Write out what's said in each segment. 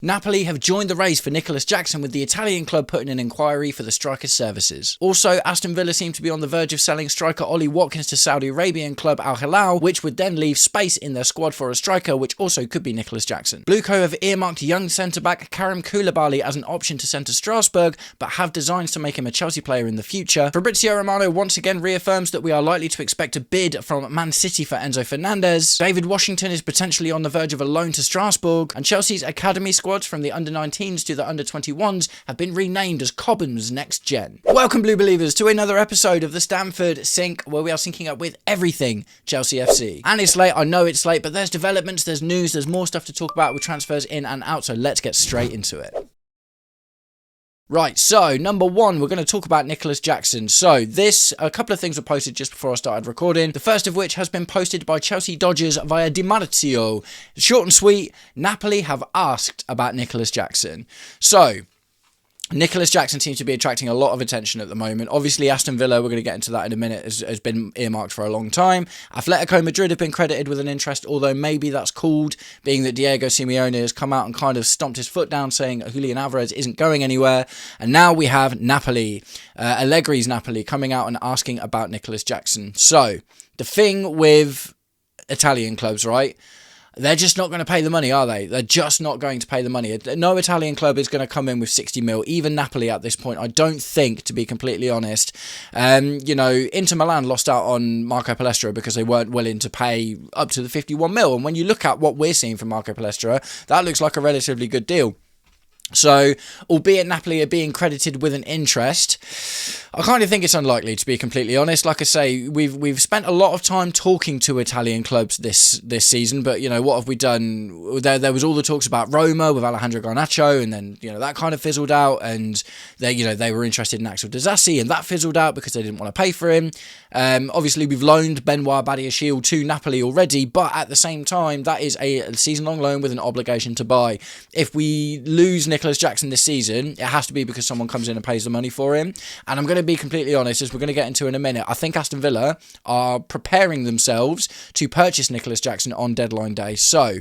Napoli have joined the race for Nicolas Jackson, with the Italian club putting an inquiry for the striker's services. Also, Aston Villa seem to be on the verge of selling striker Ollie Watkins to Saudi Arabian club Al Hilal, which would then leave space in their squad for a striker, which also could be Nicolas Jackson. Blueco have earmarked young centre-back Karim Coulibaly as an option to send to Strasbourg, but have designs to make him a Chelsea player in the future. Fabrizio Romano once again reaffirms that we are likely to expect a bid from Man City for Enzo Fernandez. David Washington is potentially on the verge of a loan to Strasbourg, and Chelsea's academy squads from the under-19s to the under-21s have been renamed as Cobham's Next Gen. Welcome, Blue Believers, to another episode of the Stamford Sync, where we are syncing up with everything Chelsea FC. And it's late, I know it's late, but there's developments, there's news, there's more stuff to talk about with transfers in and out, so let's get straight into it. Right, so number one, we're going to talk about Nicolas Jackson. So a couple of things were posted just before I started recording. The first of which has been posted by Chelsea Dodgers via Di Marzio. Short and sweet, Napoli have asked about Nicolas Jackson. So Nicolas Jackson seems to be attracting a lot of attention at the moment. Obviously, Aston Villa, we're going to get into that in a minute, has been earmarked for a long time. Atletico Madrid have been credited with an interest, although maybe that's cooled, being that Diego Simeone has come out and kind of stomped his foot down, saying Julian Alvarez isn't going anywhere. And now we have Napoli, Allegri's Napoli, coming out and asking about Nicolas Jackson. So, the thing with Italian clubs, right? They're just not going to pay the money, are they? They're just not going to pay the money. No Italian club is going to come in with 60 mil, even Napoli at this point. I don't think, to be completely honest. Inter Milan lost out on Marco Palestra because they weren't willing to pay up to the 51 mil. And when you look at what we're seeing from Marco Palestra, that looks like a relatively good deal. So, albeit Napoli are being credited with an interest, I kind of think it's unlikely, to be completely honest. Like I say, we've spent a lot of time talking to Italian clubs this season, but what have we done? There was all the talks about Roma with Alejandro Garnacho, and then that kind of fizzled out, and they were interested in Axel Disasi, and that fizzled out because they didn't want to pay for him. Obviously, we've loaned Benoit Badiashile to Napoli already, but at the same time, that is a season-long loan with an obligation to buy. If we lose Nicolas Jackson this season, it has to be because someone comes in and pays the money for him. And I'm going to be completely honest, as we're going to get into in a minute, I think Aston Villa are preparing themselves to purchase Nicolas Jackson on deadline day. So,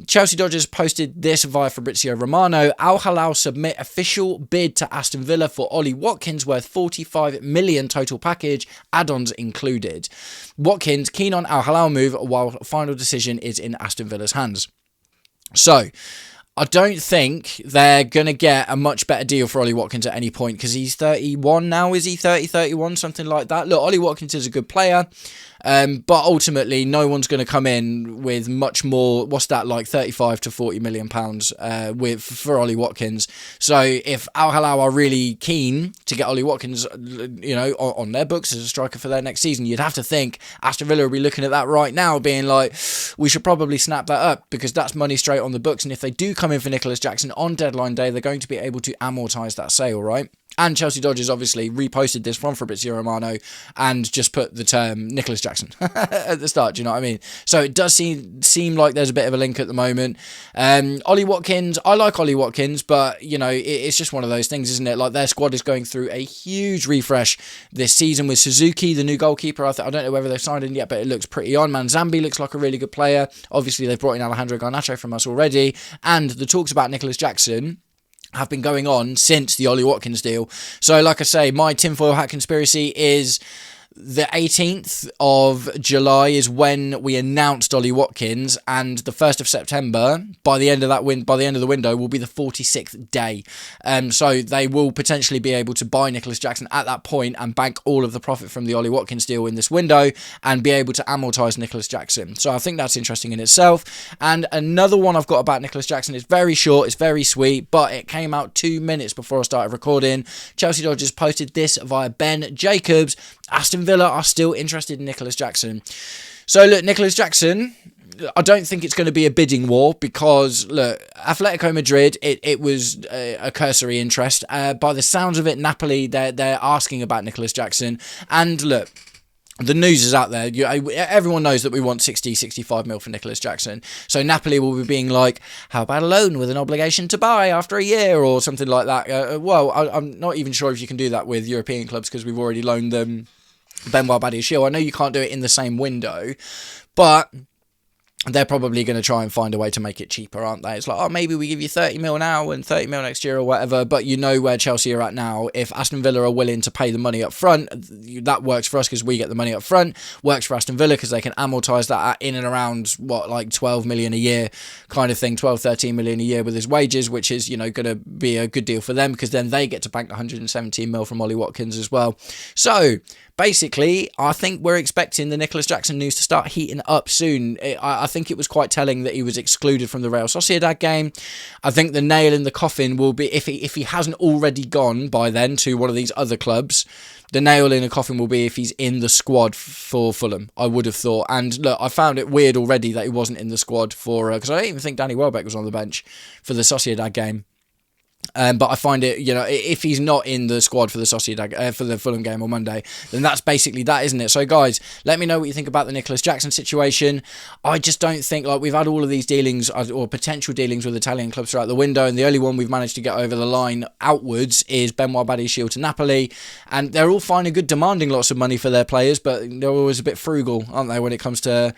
Chelsea Dodgers posted this via Fabrizio Romano. Al Hilal submit official bid to Aston Villa for Ollie Watkins, worth 45 million total package, add-ons included. Watkins keen on Al Hilal move, while final decision is in Aston Villa's hands. So, I don't think they're going to get a much better deal for Ollie Watkins at any point, because he's 31 now, is he? 31, something like that. Look, Ollie Watkins is a good player, but ultimately no one's going to come in with much more, 35 to 40 million pounds for Ollie Watkins. So if Al Hilal are really keen to get Ollie Watkins, on their books as a striker for their next season, you'd have to think Aston Villa will be looking at that right now, being like, we should probably snap that up, because that's money straight on the books. And if they do come in for Nicolas Jackson on deadline day, they're going to be able to amortise that sale, right? And Chelsea Dodgers obviously reposted this from Fabrizio Romano and just put the term Nicolas Jackson at the start, do you know what I mean? So it does seem like there's a bit of a link at the moment. Ollie Watkins, I like Ollie Watkins, but, it's just one of those things, isn't it? Like, their squad is going through a huge refresh this season with Suzuki, the new goalkeeper. I don't know whether they've signed him yet, but it looks pretty on. Manzambi looks like a really good player. Obviously, they've brought in Alejandro Garnacho from us already. And the talks about Nicolas Jackson have been going on since the Ollie Watkins deal. So, like I say, my tinfoil hat conspiracy is the 18th of July is when we announced Ollie Watkins, and the 1st of September, by the end of the window, will be the 46th day. So they will potentially be able to buy Nicolas Jackson at that point and bank all of the profit from the Ollie Watkins deal in this window and be able to amortise Nicolas Jackson. So I think that's interesting in itself. And another one I've got about Nicolas Jackson is very short, it's very sweet, but it came out 2 minutes before I started recording. Chelsea Dodgers posted this via Ben Jacobs. Aston Villa are still interested in Nicolas Jackson. So look, Nicolas Jackson, I don't think it's going to be a bidding war, because look, Atletico Madrid, it was a cursory interest. By the sounds of it, Napoli, they're asking about Nicolas Jackson. And look, the news is out there. Everyone knows that we want 65 mil for Nicolas Jackson. So Napoli will be being like, how about a loan with an obligation to buy after a year or something like that? I'm not even sure if you can do that with European clubs, because we've already loaned them Benoit Badiashile. I know you can't do it in the same window, but they're probably going to try and find a way to make it cheaper, aren't they? It's like, oh, maybe we give you 30 mil now and 30 mil next year or whatever, but you know where Chelsea are at now. If Aston Villa are willing to pay the money up front, that works for us because we get the money up front, works for Aston Villa because they can amortise that at in and around, 12 million a year kind of thing, 12, 13 million a year with his wages, which is, going to be a good deal for them because then they get to bank 117 mil from Ollie Watkins as well. So, basically, I think we're expecting the Nicholas Jackson news to start heating up soon. I think it was quite telling that he was excluded from the Real Sociedad game. I think the nail in the coffin will be, if he hasn't already gone by then to one of these other clubs, the nail in the coffin will be if he's in the squad for Fulham, I would have thought. And look, I found it weird already that he wasn't in the squad for, because I don't even think Danny Welbeck was on the bench for the Sociedad game. But I find it, if he's not in the squad for the Sociedad, for the Fulham game on Monday, then that's basically that, isn't it? So, guys, let me know what you think about the Nicholas Jackson situation. I just don't think, we've had all of these dealings or potential dealings with Italian clubs throughout the window, and the only one we've managed to get over the line outwards is Benoit Badiashile to Napoli, and they're all fine and good, demanding lots of money for their players, but they're always a bit frugal, aren't they, when it comes to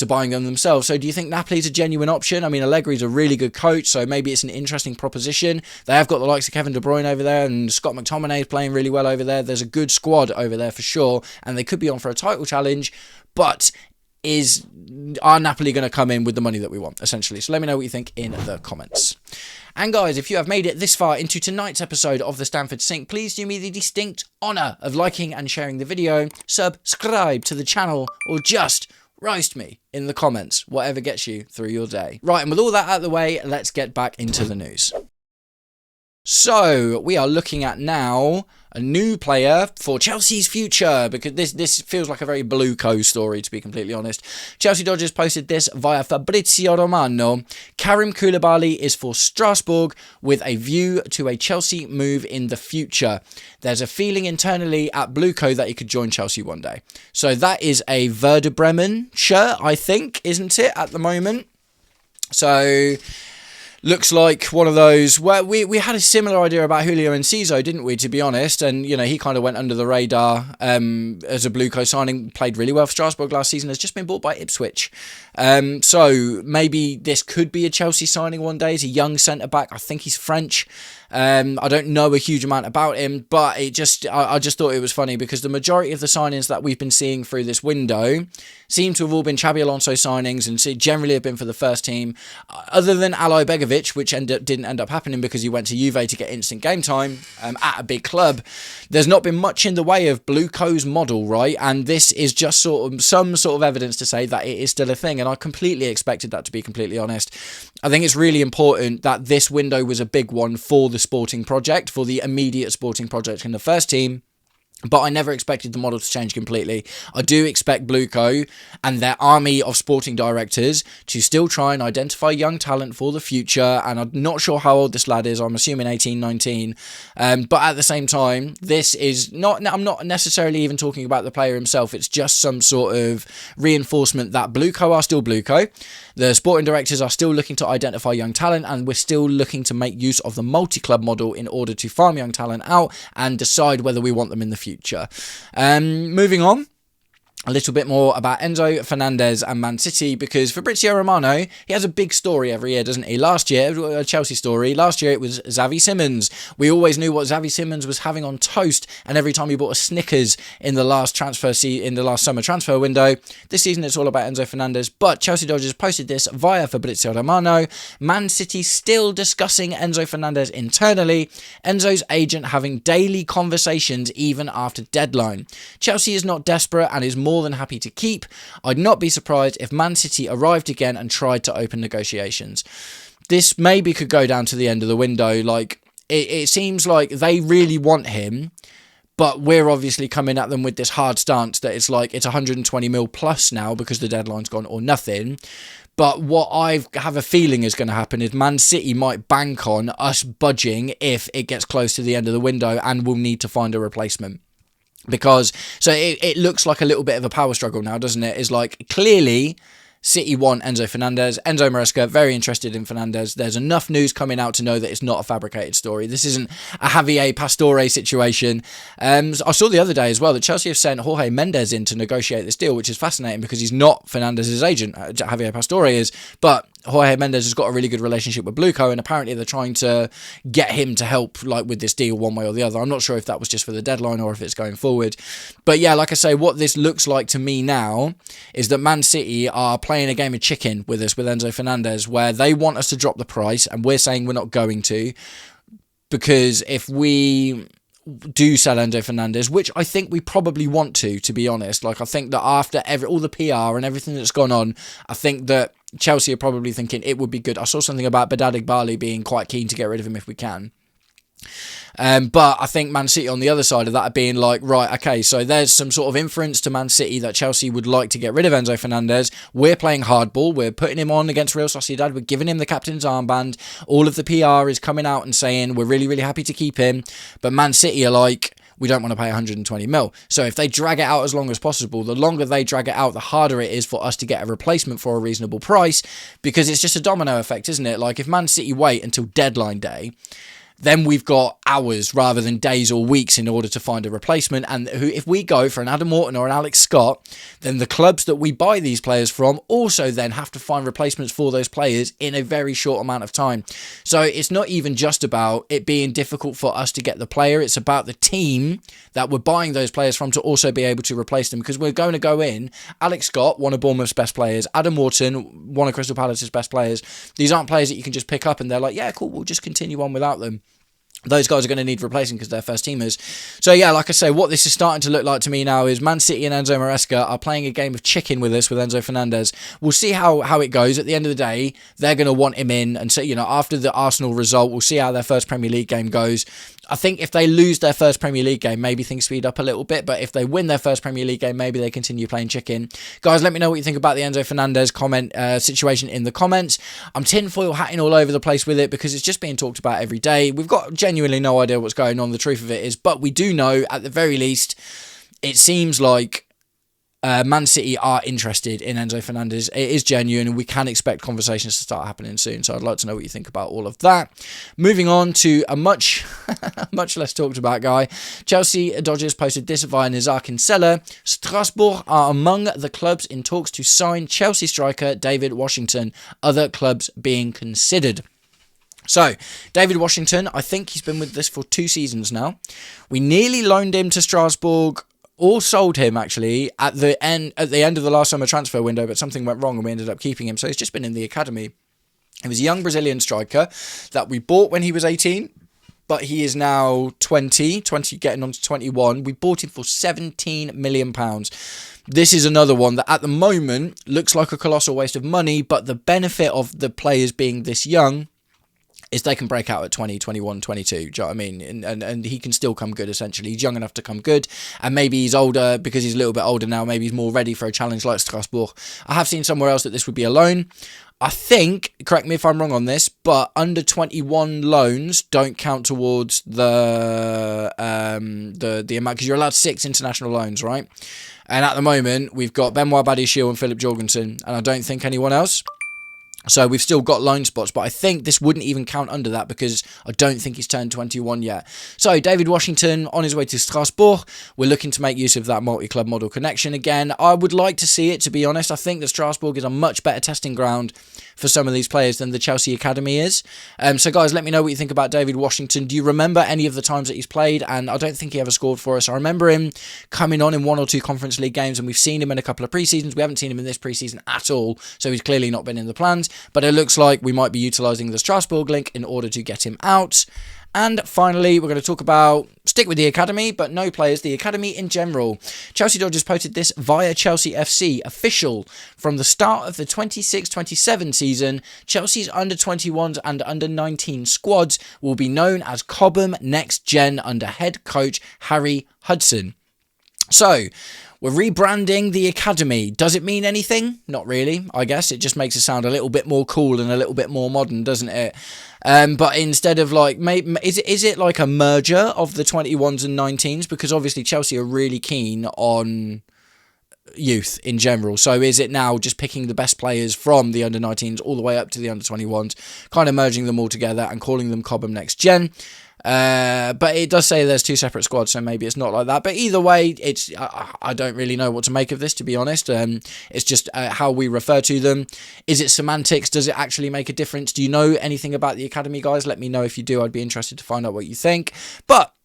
buying them themselves. So do you think Napoli's a genuine option? I mean, Allegri's a really good coach, so maybe it's an interesting proposition. They have got the likes of Kevin De Bruyne over there, and Scott McTominay is playing really well over there. There's a good squad over there for sure, and they could be on for a title challenge, but are Napoli going to come in with the money that we want, essentially? So let me know what you think in the comments. And guys, if you have made it this far into tonight's episode of the Stamford Sync, please do me the distinct honour of liking and sharing the video, subscribe to the channel, or just roast me in the comments, whatever gets you through your day. Right, and with all that out of the way, let's get back into the news. So, we are looking at now a new player for Chelsea's future, because this feels like a very Blue Co story, to be completely honest. Chelsea Dodgers posted this via Fabrizio Romano. Karim Coulibaly is for Strasbourg with a view to a Chelsea move in the future. There's a feeling internally at Blue Co that he could join Chelsea one day. So that is a Werder Bremen shirt, I think, isn't it, at the moment? So looks like one of those where we had a similar idea about Julio Enciso, didn't we, to be honest? And, he kind of went under the radar as a Blue Co signing, played really well for Strasbourg last season, has just been bought by Ipswich. So maybe this could be a Chelsea signing one day. He's a young centre-back. I think he's French. I don't know a huge amount about him, but I just thought it was funny because the majority of the signings that we've been seeing through this window seem to have all been Xabi Alonso signings and generally have been for the first team, other than Alay Begovic, which didn't end up happening because he went to Juve to get instant game time at a big club. There's not been much in the way of Blue Co's model, right? And this is just some sort of evidence to say that it is still a thing, and I completely expected that, to be completely honest. I think it's really important that this window was a big one for the sporting project, for the immediate sporting project in the first team. But I never expected the model to change completely. I do expect Blue Co and their army of sporting directors to still try and identify young talent for the future. And I'm not sure how old this lad is. I'm assuming 18, 19. But at the same time, this is not, I'm not necessarily even talking about the player himself. It's just some sort of reinforcement that Blue Co are still Blue Co. The sporting directors are still looking to identify young talent, and we're still looking to make use of the multi-club model in order to farm young talent out and decide whether we want them in the future. Moving on, a little bit more about Enzo, Fernandez and Man City, because Fabrizio Romano, he has a big story every year, doesn't he? Last year, a Chelsea story, last year it was Xavi Simons. We always knew what Xavi Simons was having on toast, and every time he bought a Snickers in the last summer transfer window. This season it's all about Enzo Fernandez, but Chelsea Dodgers posted this via Fabrizio Romano. Man City still discussing Enzo Fernandez internally, Enzo's agent having daily conversations even after deadline. Chelsea is not desperate and is more than happy to keep. I'd not be surprised if Man City arrived again and tried to open negotiations. This maybe could go down to the end of the window. It seems like they really want him, but we're obviously coming at them with this hard stance that it's 120 mil plus now because the deadline's gone or nothing. But what I have a feeling is going to happen is Man City might bank on us budging if it gets close to the end of the window, and we'll need to find a replacement. Because, so it looks like a little bit of a power struggle now, doesn't it? It's like, clearly, City want Enzo Fernandez. Enzo Maresca, very interested in Fernandez. There's enough news coming out to know that it's not a fabricated story. This isn't a Javier Pastore situation. I saw the other day as well that Chelsea have sent Jorge Mendes in to negotiate this deal, which is fascinating because he's not Fernandez's agent. Javier Pastore is, but Jorge Mendes has got a really good relationship with Bluco, and apparently they're trying to get him to help with this deal one way or the other. I'm not sure if that was just for the deadline or if it's going forward. But yeah, like I say, what this looks like to me now is that Man City are playing a game of chicken with us, with Enzo Fernandez, where they want us to drop the price, and we're saying we're not going to, because if we do sell Enzo Fernandez, which I think we probably want to be honest. I think that after all the PR and everything that's gone on, I think that Chelsea are probably thinking it would be good. I saw something about Badad Igbali being quite keen to get rid of him if we can. But I think Man City on the other side of that are being like, right, okay, so there's some sort of inference to Man City that Chelsea would like to get rid of Enzo Fernandez. We're playing hardball. We're putting him on against Real Sociedad. We're giving him the captain's armband. All of the PR is coming out and saying we're really, really happy to keep him. But Man City are like, we don't want to pay 120 mil. So if they drag it out as long as possible, the longer they drag it out, the harder it is for us to get a replacement for a reasonable price, because it's just a domino effect, isn't it? Like if Man City wait until deadline day, then we've got hours rather than days or weeks in order to find a replacement. And if we go for an Adam Morton or an Alex Scott, then the clubs that we buy these players from also then have to find replacements for those players in a very short amount of time. So it's not even just about it being difficult for us to get the player. It's about the team that we're buying those players from to also be able to replace them, because we're going to go in. Alex Scott, one of Bournemouth's best players. Adam Morton, one of Crystal Palace's best players. These aren't players that you can just pick up and they're like, yeah, cool, we'll just continue on without them. Those guys are going to need replacing because they're first teamers. So yeah, like I say, what this is starting to look like to me now is Man City and Enzo Maresca are playing a game of chicken with us, with Enzo Fernandez. We'll see how it goes. At the end of the day, they're going to want him in. And so, after the Arsenal result, we'll see how their first Premier League game goes. I think if they lose their first Premier League game, maybe things speed up a little bit. But if they win their first Premier League game, maybe they continue playing chicken. Guys, let me know what you think about the Enzo Fernandez situation in the comments. I'm tinfoil hatting all over the place with it because it's just being talked about every day. We've got genuinely no idea what's going on. The truth of it is, but we do know, at the very least, it seems like Man City are interested in Enzo Fernandez. It is genuine, and we can expect conversations to start happening soon. So I'd like to know what you think about all of that. Moving on to a much less talked about guy. Chelsea Dodgers posted this via Nizar Kinsella. Strasbourg are among the clubs in talks to sign Chelsea striker David Washington. Other clubs being considered. So, David Washington, I think he's been with us for 2 seasons now. We nearly loaned him to Strasbourg, or sold him actually at the end of the last summer transfer window, but something went wrong and we ended up keeping him. So he's just been in the academy. He was a young Brazilian striker that we bought when he was 18, but he is now 20 getting on to 21. We bought him for £17 million. This is another one that at the moment looks like a colossal waste of money, but the benefit of the players being this young is they can break out at 20, 21, 22. Do you know what I mean? And he can still come good, essentially. He's young enough to come good. And maybe he's older, because he's a little bit older now. Maybe he's more ready for a challenge like Strasbourg. I have seen somewhere else that this would be a loan. I think, correct me if I'm wrong on this, but under 21 loans don't count towards the amount, because you're allowed 6 international loans, right? And at the moment, we've got Benoit Badiashile and Philip Jorgensen, and I don't think anyone else. So we've still got loan spots, but I think this wouldn't even count under that because I don't think he's turned 21 yet. So David Washington on his way to Strasbourg. We're looking to make use of that multi-club model connection again. I would like to see it, to be honest. I think that Strasbourg is a much better testing ground for some of these players than the Chelsea Academy is. So guys, let me know what you think about David Washington. Do you remember any of the times that he's played? And I don't think he ever scored for us. I remember him coming on in 1 or 2 Conference League games, and we've seen him in a couple of pre-seasons. We haven't seen him in this pre-season at all, so he's clearly not been in the plans. But it looks like we might be utilising the Strasbourg link in order to get him out. And finally, we're going to talk about, stick with the Academy, but no players, the Academy in general. Chelsea Dodgers posted this via Chelsea FC. Official. From the start of the 26-27 season, Chelsea's under-21s and under-19 squads will be known as Cobham Next Gen under head coach Harry Hudson. So, we're rebranding the Academy. Does it mean anything? Not really, I guess. It just makes it sound a little bit more cool and a little bit more modern, doesn't it? But instead of like, is it like a merger of the 21s and 19s? Because obviously Chelsea are really keen on youth in general. So is it now just picking the best players from the under-19s all the way up to the under-21s, kind of merging them all together and calling them Cobham Next Gen? But it does say there's 2 separate squads, so maybe it's not like that. But either way, I don't really know what to make of this, to be honest. It's just how we refer to them. Is it semantics? Does it actually make a difference? Do you know anything about the academy, guys? Let me know if you do. I'd be interested to find out what you think. But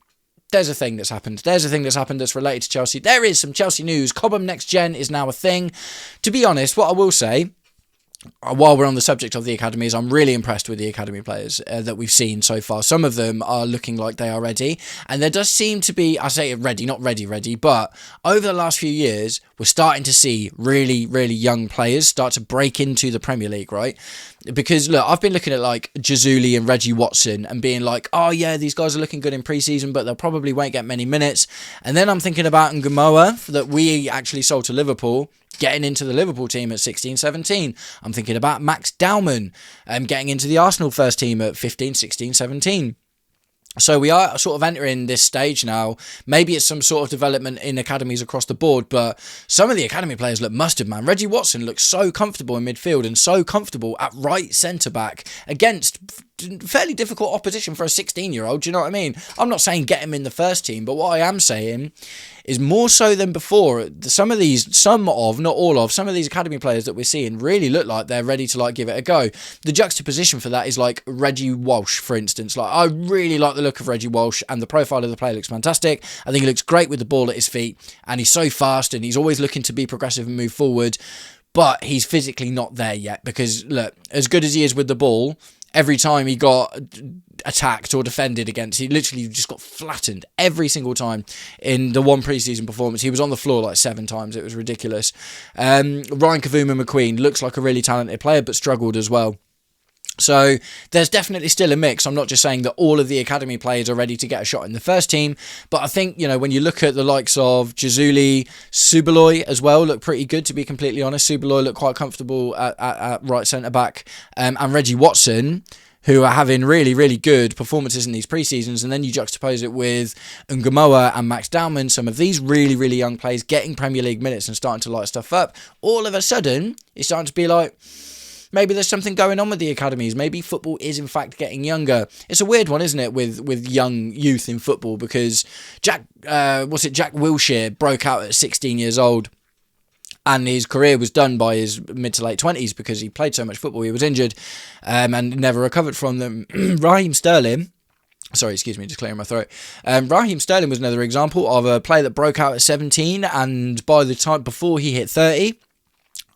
there's a thing that's happened. There's a thing that's happened that's related to Chelsea. There is some Chelsea news. Cobham Next Gen is now a thing. To be honest, what I will say, while we're on the subject of the academies, I'm really impressed with the academy players that we've seen so far. Some of them are looking like they are ready, and there does seem to be, I say ready, not ready, but over the last few years, we're starting to see really, really young players start to break into the Premier League, right? Because, look, I've been looking at, like, Jazuli and Reggie Watson and being like, oh, yeah, these guys are looking good in pre-season, but they'll probably won't get many minutes. And then I'm thinking about Ngamoa, that we actually sold to Liverpool, getting into the Liverpool team at 16, 17. I'm thinking about Max Dowman getting into the Arsenal first team at 15, 16, 17. So we are sort of entering this stage now. Maybe it's some sort of development in academies across the board, but some of the academy players look mustard, man. Reggie Watson looks so comfortable in midfield and so comfortable at right centre-back against fairly difficult opposition for a 16-year-old. Do you know what I mean? I'm not saying get him in the first team, but what I am saying is more so than before, some of these academy players that we're seeing really look like they're ready to, like, give it a go. The juxtaposition for that is, like, Reggie Walsh, for instance. Like, I really like the look of Reggie Walsh, and the profile of the player looks fantastic. I think he looks great with the ball at his feet, and he's so fast, and he's always looking to be progressive and move forward, but he's physically not there yet, because, look, as good as he is with the ball, every time he got attacked or defended against, he literally just got flattened every single time. In the one pre-season performance, he was on the floor like 7 times. It was ridiculous. Ryan Kavuma-McQueen looks like a really talented player, but struggled as well. So there's definitely still a mix. I'm not just saying that all of the academy players are ready to get a shot in the first team, but I think, you know, when you look at the likes of Jazuli, Subaloy as well, look pretty good, to be completely honest. Subaloy looked quite comfortable at right centre-back, and Reggie Watson, who are having really, really good performances in these pre-seasons, and then you juxtapose it with Ngamoa and Max Dowman, some of these really, really young players getting Premier League minutes and starting to light stuff up. All of a sudden, it's starting to be like, maybe there's something going on with the academies. Maybe football is, in fact, getting younger. It's a weird one, isn't it, with young youth in football, because Jack Wilshere broke out at 16 years old, and his career was done by his mid to late 20s because he played so much football. He was injured and never recovered from them. Raheem Sterling... Sorry, excuse me, just clearing my throat. Raheem Sterling was another example of a player that broke out at 17, and by the time before he hit 30...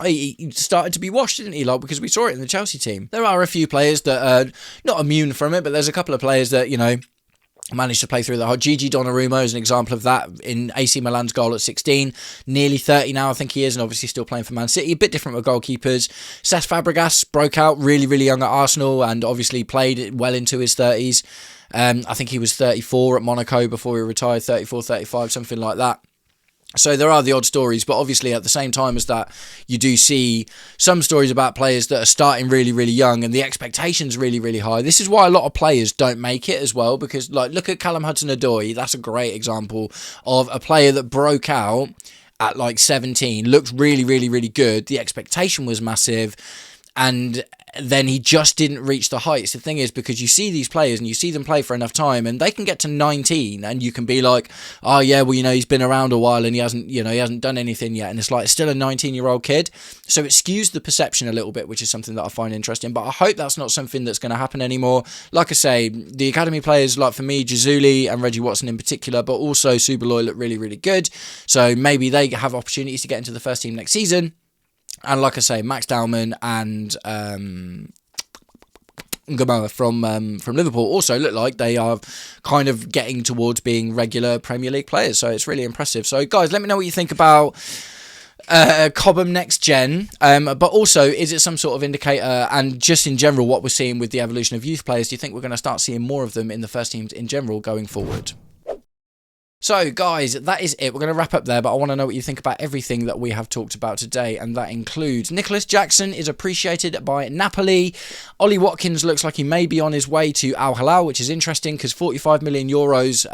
he started to be washed, didn't he? Like, because we saw it in the Chelsea team. There are a few players that are not immune from it, but there's a couple of players that, you know, managed to play through the whole. Gigi Donnarumma is an example of that in AC Milan's goal at 16. Nearly 30 now, I think he is, and obviously still playing for Man City. A bit different with goalkeepers. Cesc Fabregas broke out really, really young at Arsenal and obviously played well into his 30s. I think he was 34 at Monaco before he retired, 34, 35, something like that. So there are the odd stories, but obviously at the same time as that, you do see some stories about players that are starting really, really young and the expectations really, really high. This is why a lot of players don't make it as well, because, like, look at Callum Hudson-Odoi. That's a great example of a player that broke out at like 17, looked really, really, really good. The expectation was massive, and then he just didn't reach the heights. The thing is, because you see these players and you see them play for enough time, and they can get to 19 and you can be like, oh yeah, well, you know, he's been around a while and he hasn't done anything yet, and it's like still a 19-year-old kid. So it skews the perception a little bit, which is something that I find interesting, but I hope that's not something that's going to happen anymore. Like I say, the academy players, like for me, Jazuli and Reggie Watson in particular, but also Subaloy, look really, really good. So maybe they have opportunities to get into the first team next season. And like I say, Max Dowman and Ngamoa from Liverpool also look like they are kind of getting towards being regular Premier League players. So it's really impressive. So guys, let me know what you think about Cobham Next Gen, but also, is it some sort of indicator, and just in general what we're seeing with the evolution of youth players? Do you think we're going to start seeing more of them in the first teams in general going forward? So, guys, that is it. We're going to wrap up there, but I want to know what you think about everything that we have talked about today, and that includes Nicholas Jackson is appreciated by Napoli. Ollie Watkins looks like he may be on his way to Al Hilal, which is interesting because 45 million euros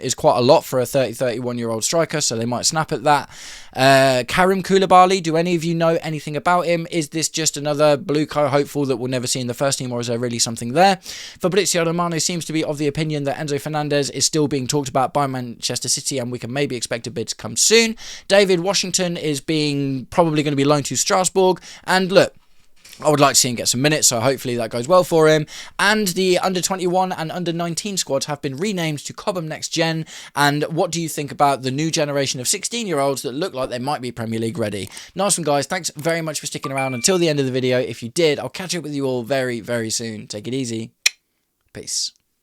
is quite a lot for a 31-year-old striker, so they might snap at that. Karim Coulibaly, do any of you know anything about him? Is this just another Bluco hopeful that we'll never see in the first team, or is there really something there? Fabrizio Romano seems to be of the opinion that Enzo Fernandez is still being talked about by Manchester City, and we can maybe expect a bid to come soon. David Washington is probably going to be loaned to Strasbourg, and look, I would like to see him get some minutes, so hopefully that goes well for him. And the under-21 and under-19 squads have been renamed to Cobham Next Gen. And what do you think about the new generation of 16-year-olds that look like they might be Premier League ready? Nice one, guys. Thanks very much for sticking around until the end of the video. If you did, I'll catch up with you all very, very soon. Take it easy. Peace.